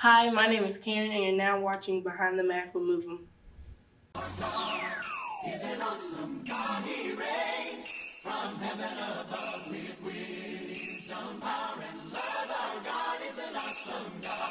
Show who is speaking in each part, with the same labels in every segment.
Speaker 1: Hi, my name is Karryn, and you're now watching Behind the Math with Move 'Em. He's an awesome God, he reigns from heaven above with wisdom, power, and love. Our God is an awesome God.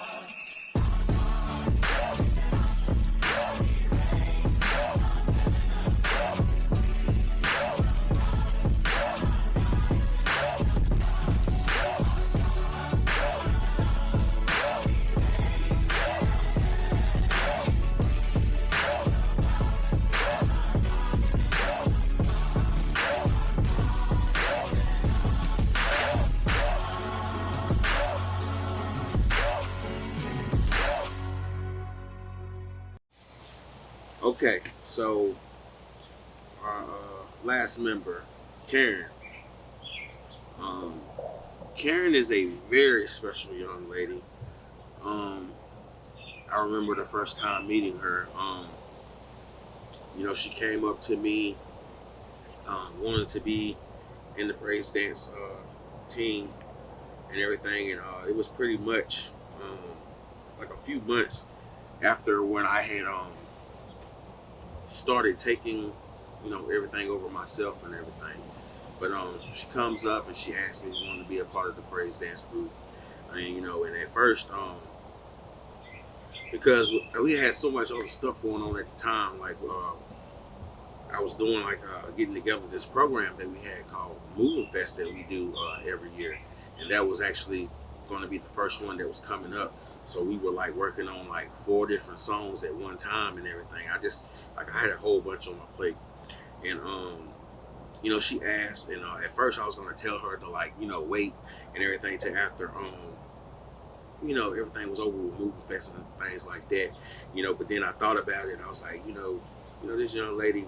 Speaker 2: Okay, so our last member, Karryn. Um, Karryn is a very special young lady. Um, I remember the first time meeting her. She came up to me, wanted to be in the praise dance team and everything, and it was pretty much like a few months after when I had started taking, everything over myself and everything. But she comes up and she asked me if she wanted to be a part of the praise dance group. And at first, because we had so much other stuff going on at the time, like I was doing getting together this program that we had called Moving Fest that we do every year, and that was actually going to be the first one that was coming up. So we were like working on like 4 different songs at one time and everything. I had a whole bunch on my plate, and she asked, and at first I was going to tell her to wait and everything to after everything was over with Movie Fest and things like that. But then I thought about it. I was like, this young lady,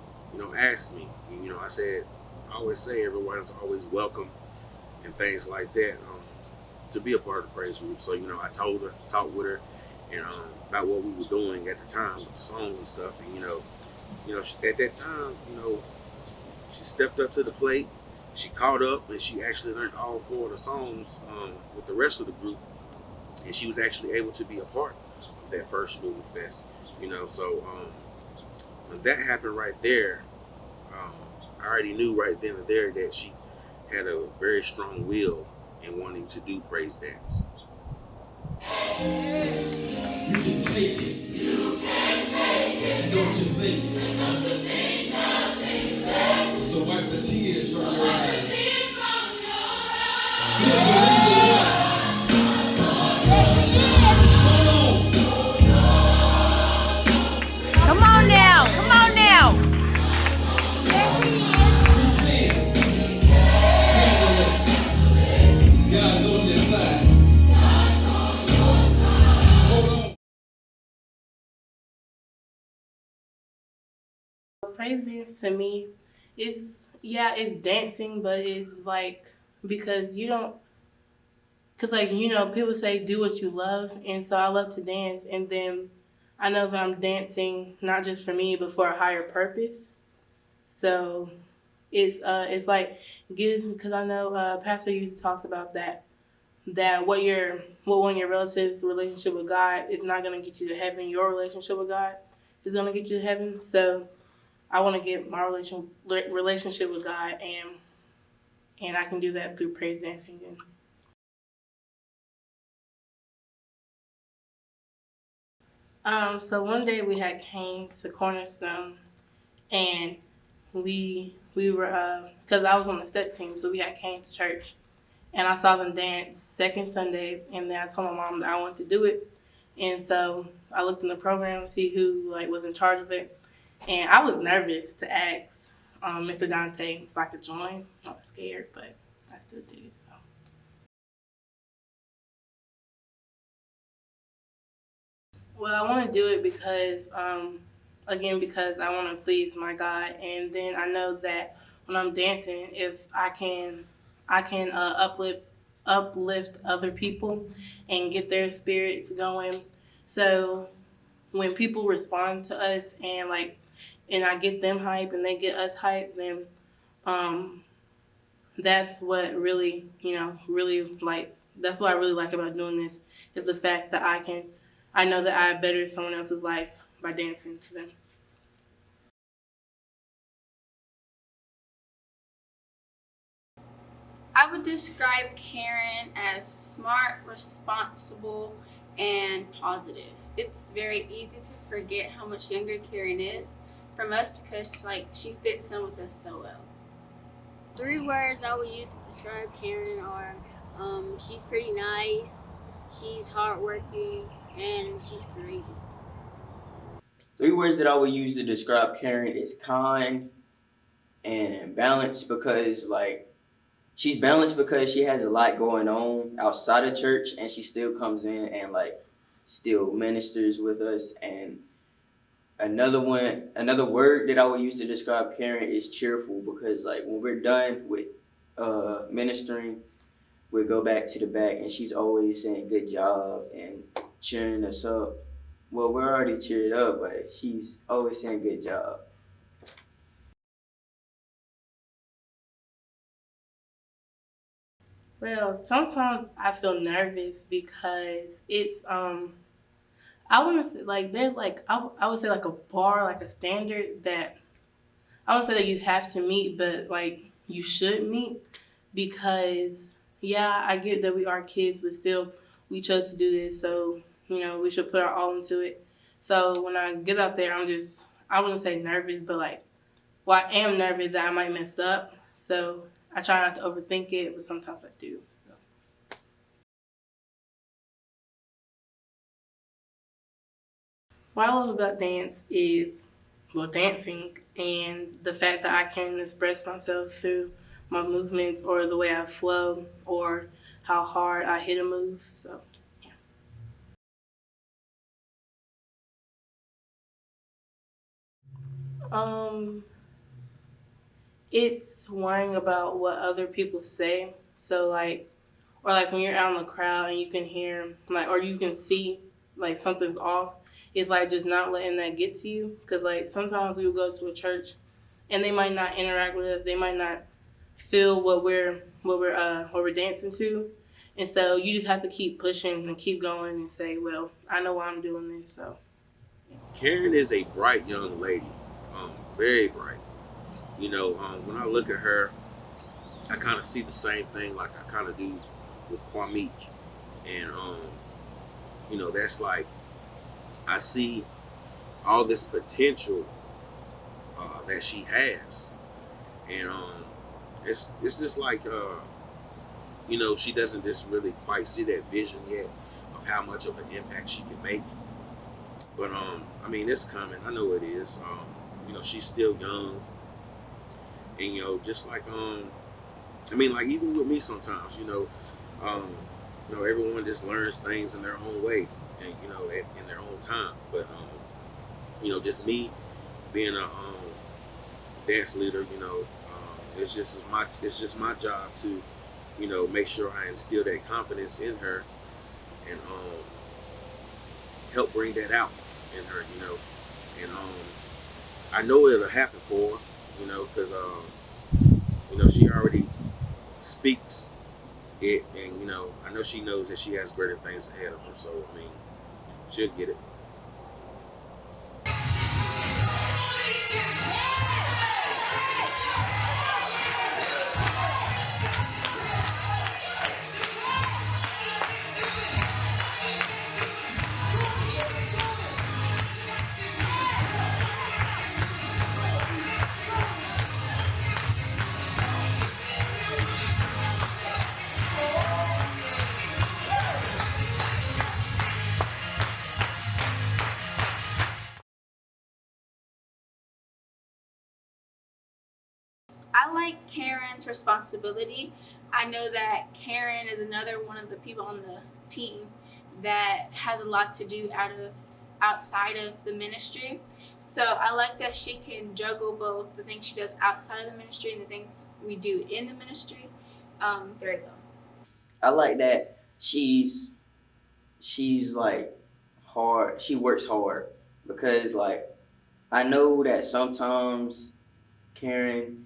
Speaker 2: asked me. I said, I always say everyone's always welcome and things like that to be a part of the praise group. So I told her, talked with her, and about what we were doing at the time with the songs and stuff. And at that time, she stepped up to the plate. She caught up, and she actually learned all 4 of the songs with the rest of the group, and she was actually able to be a part of that first Movie Fest. So when that happened right there, I already knew right then and there that she had a very strong will in wanting to do praise dance.
Speaker 3: You can take it. You can take it. And don't you think? And don't you think nothing less. So wipe the tears from your eyes. Here's the reason why.
Speaker 4: Come on now. Come on now.
Speaker 3: God's on your side.
Speaker 1: Praise dance to me, it's dancing, but it's like because people say do what you love, and so I love to dance, and then I know that I'm dancing not just for me but for a higher purpose. So it's like gives, because I know Pastor usually talks about that what one of your relatives' relationship with God is not going to get you to heaven. Your relationship with God is going to get you to heaven. So I want to get my relationship with God, and I can do that through praise dancing. So one day we had came to Cornerstone, and we were because I was on the step team, so we had came to church, and I saw them dance second Sunday, and then I told my mom that I wanted to do it, and so I looked in the program to see who was in charge of it, and I was nervous to ask Mr. Dante if I could join. I was scared, but I still did it. So. Well, I want to do it because, because I want to please my God, and then I know that when I'm dancing, if I can uplift other people and get their spirits going. So when people respond to us and I get them hype and they get us hype, then um, that's what really, really that's what I really like about doing this is the fact that I can I know that I bettered someone else's life by dancing to them.
Speaker 5: I would describe Karryn as smart, responsible, and positive. It's very easy to forget how much younger Karryn is from us because she fits in with us so well.
Speaker 6: 3 words I would use to describe Karryn are she's pretty nice, she's hardworking, and she's courageous.
Speaker 7: 3 words that I would use to describe Karryn is kind and balanced, because she's balanced because she has a lot going on outside of church, and she still comes in and still ministers with us. And another word that I would use to describe Karryn is cheerful, because when we're done with ministering, we'll go back to the back and she's always saying good job and cheering us up. Well, we're already cheered up, but she's always saying good job.
Speaker 1: Well, sometimes I feel nervous because it's I want to say there's I would say a bar, a standard that I wouldn't say that you have to meet, but you should meet, because yeah, I get that we are kids, but still we chose to do this, so we should put our all into it. So when I get out there, I wouldn't say nervous, but I am nervous that I might mess up. So I try not to overthink it, but sometimes I do. So. What I love about dance is, dancing, and the fact that I can express myself through my movements or the way I flow or how hard I hit a move. So, yeah. It's worrying about what other people say. So, or when you're out in the crowd and you can hear, or you can see, something's off. It's just not letting that get to you. Because, sometimes we will go to a church and they might not interact with us. They might not feel what we're dancing to. And so you just have to keep pushing and keep going and say, well, I know why I'm doing this. So,
Speaker 2: Karryn is a bright young lady, very bright. When I look at her, I kind of see the same thing like I kind of do with Kwame. And, that's I see all this potential that she has. And it's just she doesn't just really quite see that vision yet of how much of an impact she can make. But, it's coming. I know it is. She's still young. And, just even with me sometimes, everyone just learns things in their own way and, in their own time. But, just me being a dance leader, it's just my job to, make sure I instill that confidence in her and help bring that out in her, and I know it'll happen for her, because she already speaks it, and I know she knows that she has greater things ahead of her. So she'll get it.
Speaker 5: I like Karryn's responsibility. I know that Karryn is another one of the people on the team that has a lot to do outside of the ministry. So I like that she can juggle both the things she does outside of the ministry and the things we do in the ministry very well.
Speaker 7: I like that she's hard. She works hard, because I know that sometimes Karryn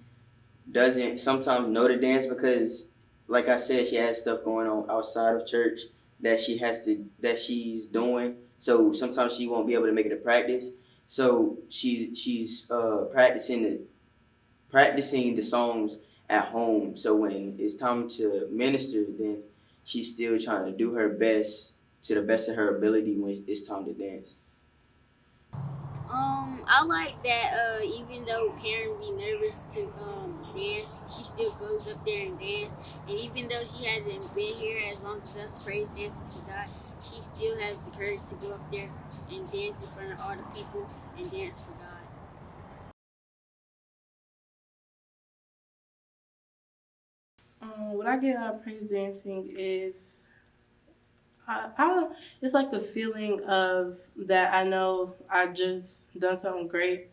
Speaker 7: doesn't sometimes know to dance, because I said, she has stuff going on outside of church that she's doing. so sometimes she won't be able to make it to practice. So she's practicing the songs at home. So when it's time to minister, then she's still trying to do her best to the best of her ability when it's time to dance.
Speaker 6: I like that even though Karryn be nervous to dance, she still goes up there and dance. And even though she hasn't been here as long as us praise dancing for God, she still has the courage to go up there and dance in front of all the people and dance for God.
Speaker 1: What I get out of praise dancing is I don't. It's like a feeling of that I know I just done something great.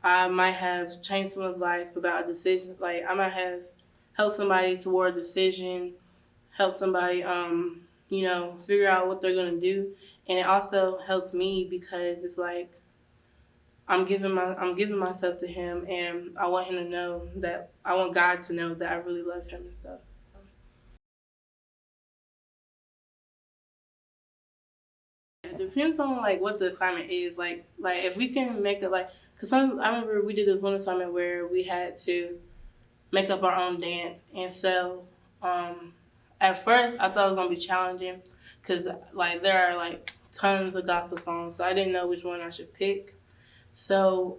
Speaker 1: I might have changed someone's life about a decision. Like I might have helped somebody toward a decision, help somebody figure out what they're gonna do, and it also helps me because it's like I'm giving myself to him, and I want him to know that I want God to know that I really love him and stuff. It depends on like what the assignment is. Like if we can make it cause I remember we did this one assignment where we had to make up our own dance, and so at first I thought it was gonna be challenging, cause like there are like tons of gospel songs, so I didn't know which one I should pick. So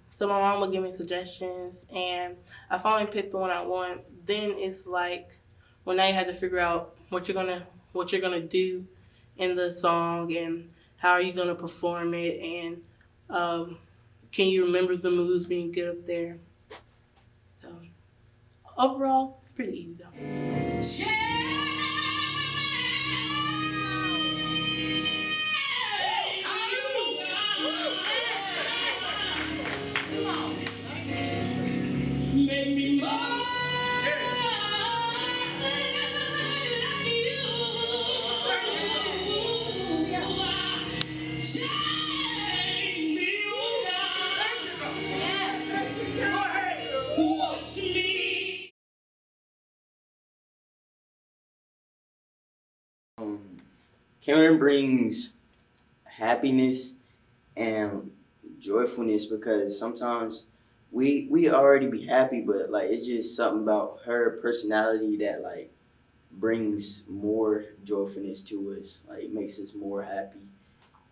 Speaker 1: so my mom would give me suggestions, and I finally picked the one I want. Then it's like when now you have to figure out what you're gonna do in the song and how are you gonna perform it, and can you remember the moves when you get up there. So overall, it's pretty easy though.
Speaker 3: Make me more wash me.
Speaker 7: Karryn brings happiness and joyfulness because sometimes we already be happy, but like it's just something about her personality that like brings more joyfulness to us. Like it makes us more happy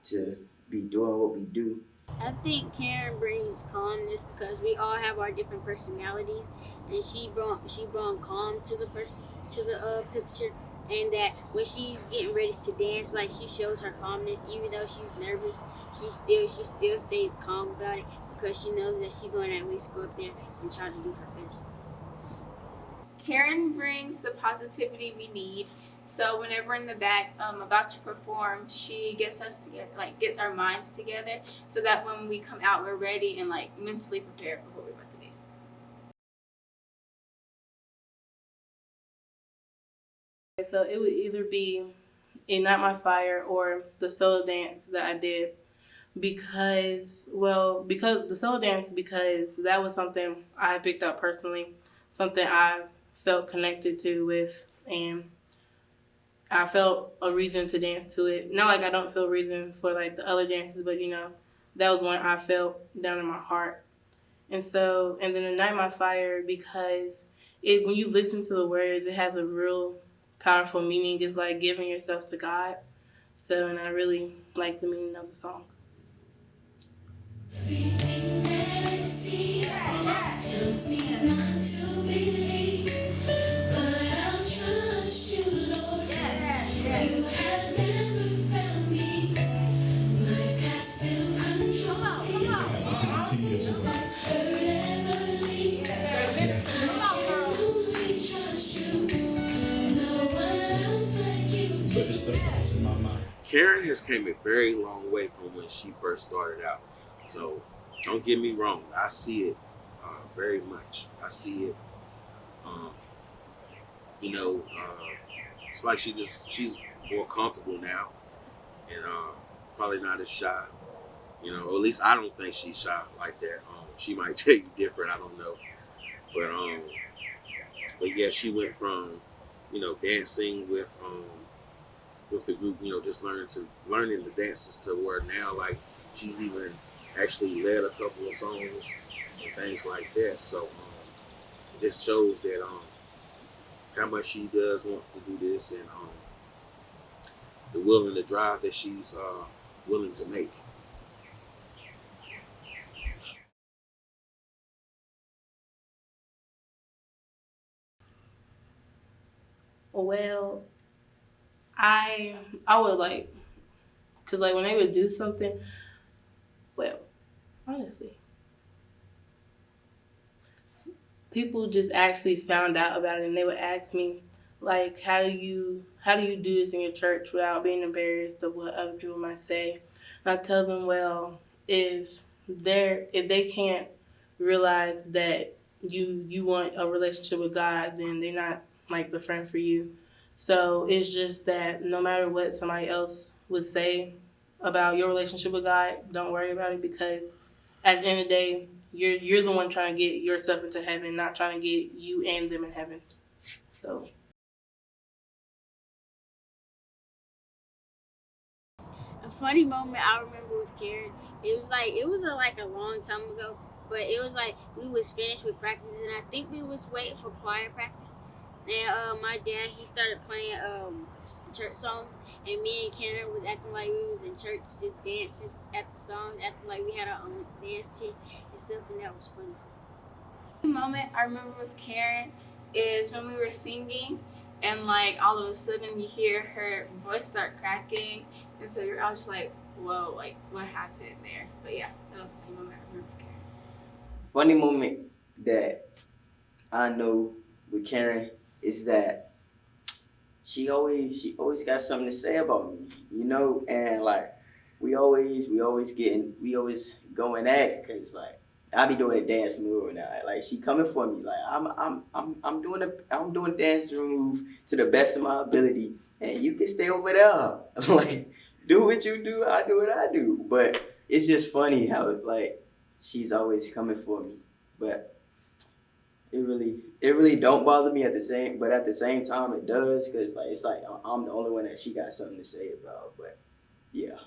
Speaker 7: to be doing what we do.
Speaker 6: I think Karryn brings calmness because we all have our different personalities, and she brought calm to the picture, and that when she's getting ready to dance, like she shows her calmness, even though she's nervous, she still stays calm about it because she knows that she's going to at least go up there and try to do her best.
Speaker 5: Karryn brings the positivity we need. So whenever in the back, about to perform, she gets us together, like gets our minds together, so that when we come out, we're ready and like mentally prepared for what we're about to do.
Speaker 1: So it would either be Ignite My Fire or the solo dance that I did because the solo dance, because that was something I picked up personally, something I felt connected to with, and I felt a reason to dance to it. Not like I don't feel a reason for like the other dances, but that was one I felt down in my heart. And then Ignite My Fire because when you listen to the words, it has a real powerful meaning. It's like giving yourself to God. So, and I really like the meaning of the song.
Speaker 3: Everything that I see tells me not to believe, but I'll trust you, Lord. You have never found me. My past still controls me. This hurt ever leave. I can only trust you. No one else like you. But it's the thoughts in my mind.
Speaker 2: Karryn has came a very long way from when she first started out. So don't get me wrong, I see it very much. I see it. It's like she's more comfortable now, and probably not as shy. Or at least I don't think she's shy like that. She might tell you different. I don't know, but yeah, she went from dancing with with the group, just learning the dances to where now like she's even actually led a couple of songs and things like that. So this shows that how much she does want to do this, and the will and the drive that she's willing to make.
Speaker 1: Well, I would like, cause like when they would do something, well, honestly, people just actually found out about it and they would ask me, like, how do you do this in your church without being embarrassed of what other people might say? And I tell them, well, if they can't realize that you want a relationship with God, then they're not like the friend for you. So it's just that no matter what somebody else would say about your relationship with God, don't worry about it, because at the end of the day, you're the one trying to get yourself into heaven, not trying to get you and them in heaven. So
Speaker 6: A funny moment I remember with Karryn, it was like a long time ago, but it was like we was finished with practice, and I think we was waiting for choir practice, and my dad he started playing church songs, and me and Karryn was acting like we was in church, just dancing at the songs, acting like we had our own dance team and stuff, and that was funny.
Speaker 5: Moment I remember with Karryn is when we were singing, and like all of a sudden you hear her voice start cracking, and so you're all just like, whoa, like what happened there? But yeah, that was a funny moment I remember with Karryn.
Speaker 7: Funny moment that I know with Karryn is that she always got something to say about me, and like we always going at it, cause like I be doing a dance move now. Like she coming for me. Like I'm doing a dance move to the best of my ability, and you can stay over there. Like do what you do, I do what I do. But it's just funny how like she's always coming for me. But it really don't bother me at the same time it does, because like it's like I'm the only one that she got something to say about. But yeah.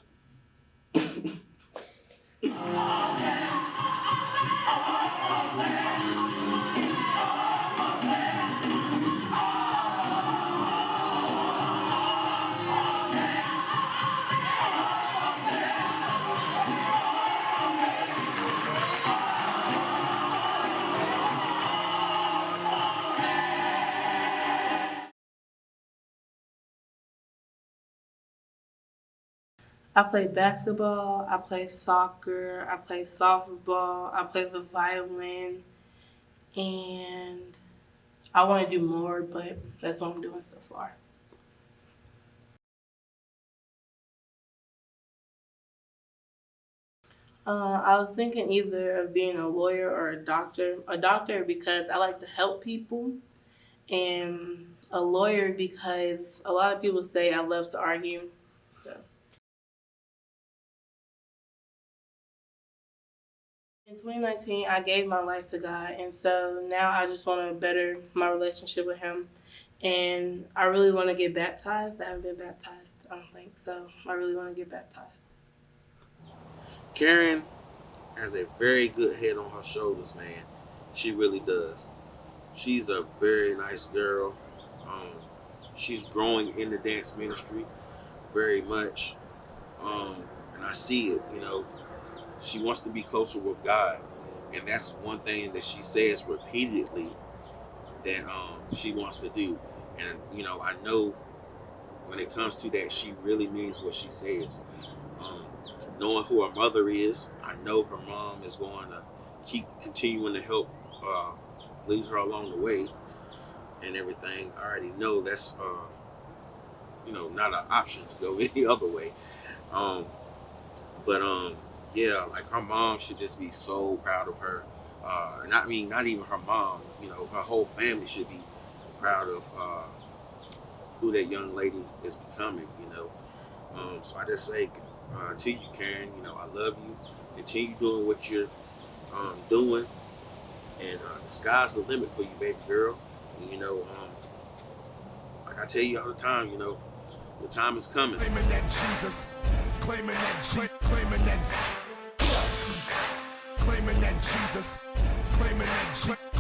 Speaker 1: I play basketball, I play soccer, I play softball, I play the violin, and I want to do more, but that's what I'm doing so far. I was thinking either of being a lawyer or a doctor. A doctor because I like to help people, and a lawyer because a lot of people say I love to argue. So in 2019, I gave my life to God, and so now I just want to better my relationship with Him. And I really want to get baptized. I haven't been baptized, I don't think. So I really want to get baptized.
Speaker 2: Karryn has a very good head on her shoulders, man. She really does. She's a very nice girl. Um, she's growing in the dance ministry very much, and I see it. She wants to be closer with God, and that's one thing that she says repeatedly that she wants to do. And I know when it comes to that, she really means what she says. Um, Knowing who her mother is, I know her mom is going to keep continuing to help lead her along the way and everything. I already know that's not an option to go any other way. Um, but yeah, like her mom should just be so proud of her. Not even her mom. Her whole family should be proud of who that young lady is becoming. So I just say to you, Karryn, I love you. Continue doing what you're doing, and the sky's the limit for you, baby girl. And, like I tell you all the time, The time is coming.
Speaker 3: Claiming that Jesus, claiming that claiming that Jesus, claiming that